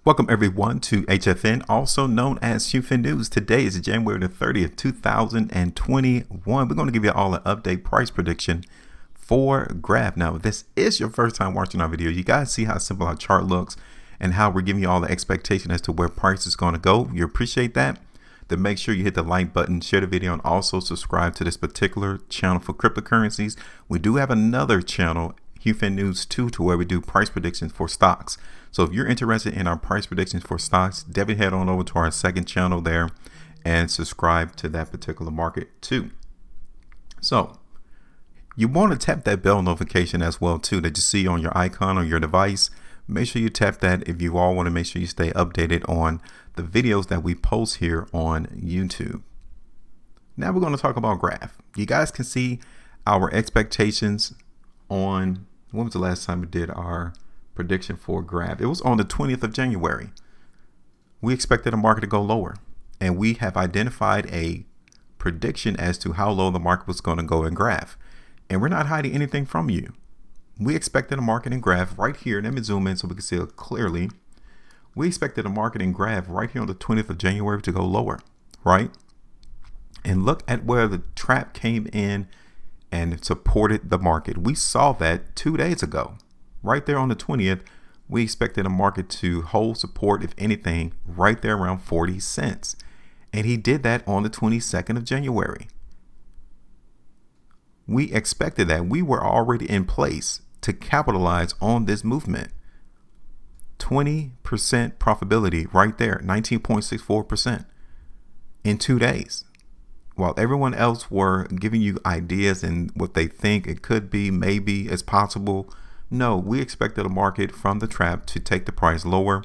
Welcome everyone to HueFin, also known as HueFin News. Today is January the 30th, 2021. We're going to give you all an update price prediction for GRT. Now, if this is your first time watching our video, you guys see how simple our chart looks and how we're giving you all the expectation as to where price is going to go. You appreciate that? Then make sure you hit the like button, share the video, and also subscribe to this particular channel for cryptocurrencies. We do have another channel, HueFin News 2, to where we do price predictions for stocks. So if you're interested in our price predictions for stocks, definitely head on over to our second channel there and subscribe to that particular market too. So you want to tap that bell notification as well too that you see on your icon on your device. Make sure you tap that if you all want to make sure you stay updated on the videos that we post here on YouTube. Now we're going to talk about GRT. You guys can see our expectations on, when was the last time we did our prediction for GRT? It was on the 20th of January. We expected the market to go lower, and we have identified a prediction as to how low the market was going to go in GRT. And we're not hiding anything from you. We expected the market in GRT right here. Let me zoom in so we can see it clearly. We expected the market in GRT right here on the 20th of January to go lower, right? And look at where the trap came in and supported the market. We saw that 2 days ago. Right there on the 20th, we expected the market to hold support, if anything, right there around 40 cents. And he did that on the 22nd of January. We expected that. We were already in place to capitalize on this movement. 20% profitability right there, 19.64% in 2 days. While everyone else were giving you ideas and what they think it could be, maybe it's possible. No, we expected the market from the trap to take the price lower.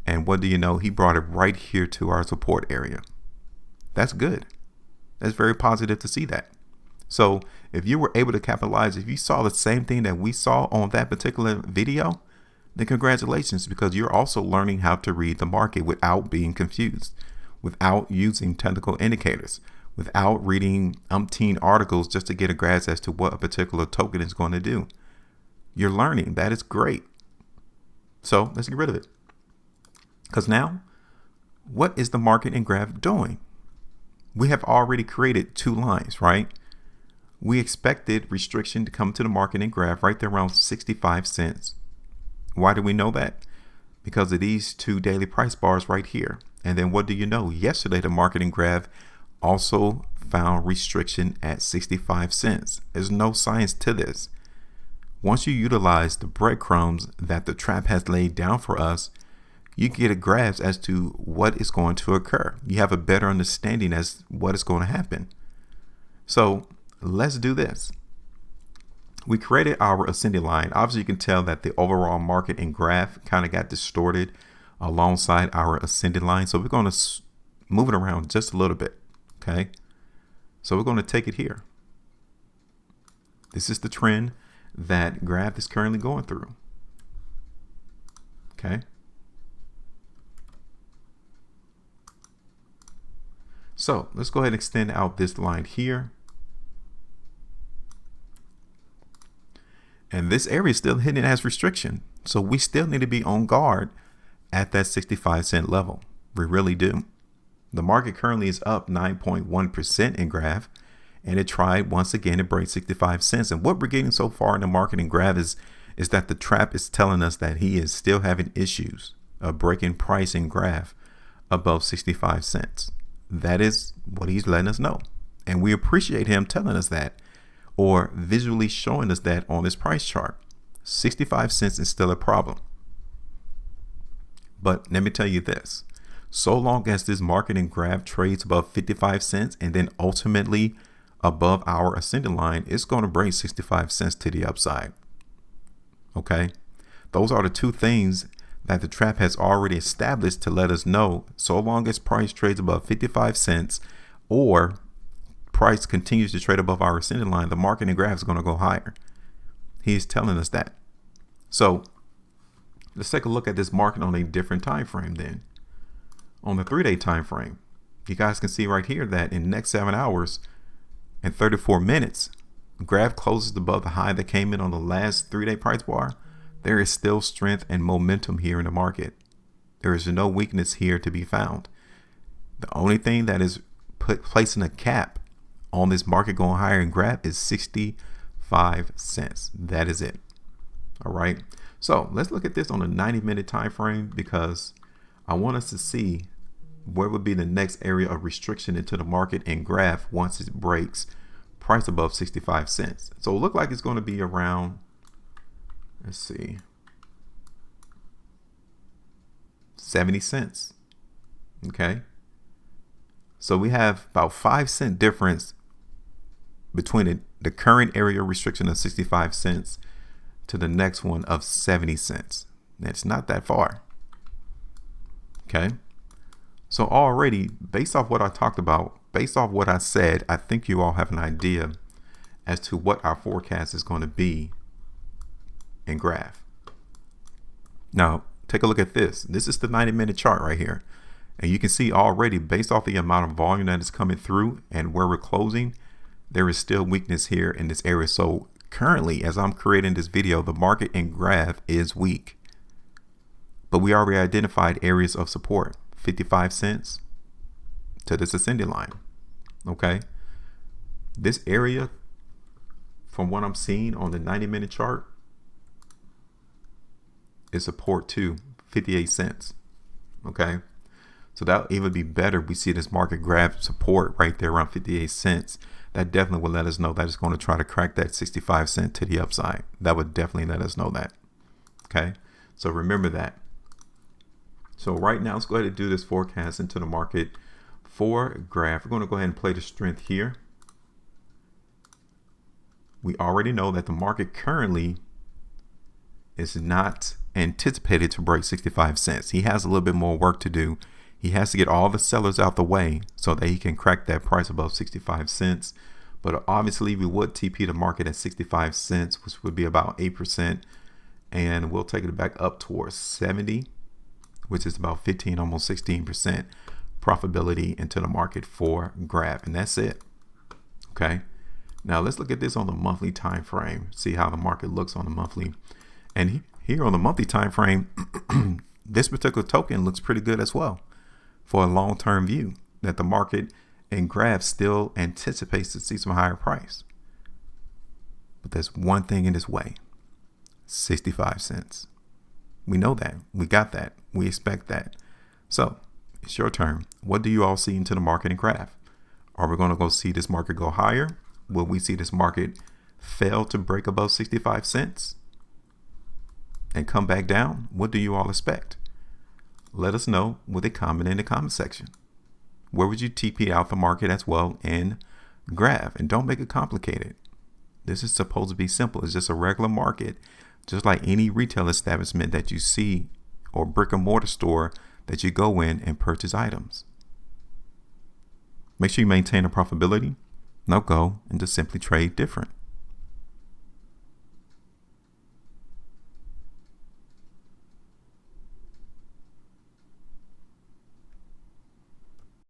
And what do you know? He brought it right here to our support area. That's good. That's very positive to see that. So if you were able to capitalize, if you saw the same thing that we saw on that particular video, then congratulations, because you're also learning how to read the market without being confused, without using technical indicators, without reading umpteen articles just to get a grasp as to what a particular token is going to do. You're learning. That is great. So let's get rid of it. Because now, what is the market in GRT doing? We have already created two lines, right? We expected restriction to come to the market in GRT right there around 65 cents. Why do we know that? Because of these two daily price bars right here. And then what do you know? Yesterday, the market in GRT also found restriction at 65 cents. There's no science to this. Once you utilize the breadcrumbs that the trap has laid down for us, you get a grasp as to what is going to occur. You have a better understanding as what is going to happen. So let's do this. We created our ascending line. Obviously, you can tell that the overall market in GRT kind of got distorted alongside our ascending line. So we're going to move it around just a little bit. Okay. So we're going to take it here. This is the trend that GRT is currently going through. Okay. So let's go ahead and extend out this line here. And this area is still hitting as restriction. So we still need to be on guard at that 65 cent level. We really do. The market currently is up 9.1% in GRT. And it tried once again to break 65 cents. And what we're getting so far in the market in GRT is that the trap is telling us that he is still having issues of breaking price in GRT above 65 cents. That is what he's letting us know. And we appreciate him telling us that, or visually showing us that on this price chart. 65 cents is still a problem. But let me tell you this. So long as this market in GRT trades above 55 cents and then ultimately above our ascending line, it's going to bring 65 cents to the upside. Okay. Those are the two things that the trap has already established to let us know. So long as price trades above 55 cents or price continues to trade above our ascending line, the market in GRT is going to go higher. He's telling us that. So let's take a look at this market on a different time frame then. On the 3-day time frame, you guys can see right here that in the next 7 hours and 34 minutes, GRT closes above the high that came in on the last 3-day price bar. There is still strength and momentum here in the market. There is no weakness here to be found. The only thing that is placing a cap on this market going higher in graph is 65 cents. That is it. All right. So let's look at this on a 90-minute time frame, because I want us to see where would be the next area of restriction into the market in graph once it breaks price above 65 cents. So it look like it's going to be around, let's see, 70 cents. Okay. So we have about 5-cent difference between the current area restriction of 65 cents to the next one of 70 cents. It's not that far. Okay. So already, based off what I talked about, based off what I said, I think you all have an idea as to what our forecast is going to be in graph. Now, take a look at this. This is the 90-minute chart right here. And you can see already, based off the amount of volume that is coming through and where we're closing, there is still weakness here in this area. So currently, as I'm creating this video, the market in graph is weak. But we already identified areas of support, 55 cents to this ascending line. Okay. This area, from what I'm seeing on the 90-minute chart, is support to 58 cents. Okay. So that'll even be better. We see this market grab support right there around 58 cents. That definitely will let us know that it's going to try to crack that 65 cent to the upside. That would definitely let us know that. Okay. So remember that. So right now, let's go ahead and do this forecast into the market for graph. We're going to go ahead and play the strength here. We already know that the market currently is not anticipated to break 65 cents. He has a little bit more work to do. He has to get all the sellers out the way so that he can crack that price above 65 cents. But obviously we would TP the market at 65 cents, which would be about 8%. And we'll take it back up towards 70, which is about 15, almost 16% profitability into the market for graph. And that's it. Okay. Now let's look at this on the monthly time frame. See how the market looks on the monthly. And here on the monthly time frame, this particular token looks pretty good as well for a long-term view, that the market in graph still anticipates to see some higher price. But there's one thing in its way, 65 cents. We know that. We got that. We expect that. So it's your turn. What do you all see into the market in graph? Are we going to go see this market go higher? Will we see this market fail to break above 65 cents and come back down? What do you all expect? Let us know with a comment in the comment section. Where would you TP out the market as well in graph? And don't make it complicated. This is supposed to be simple. It's just a regular market, just like any retail establishment that you see or brick and mortar store that you go in and purchase items. Make sure you maintain a profitability. Now go and just simply trade different.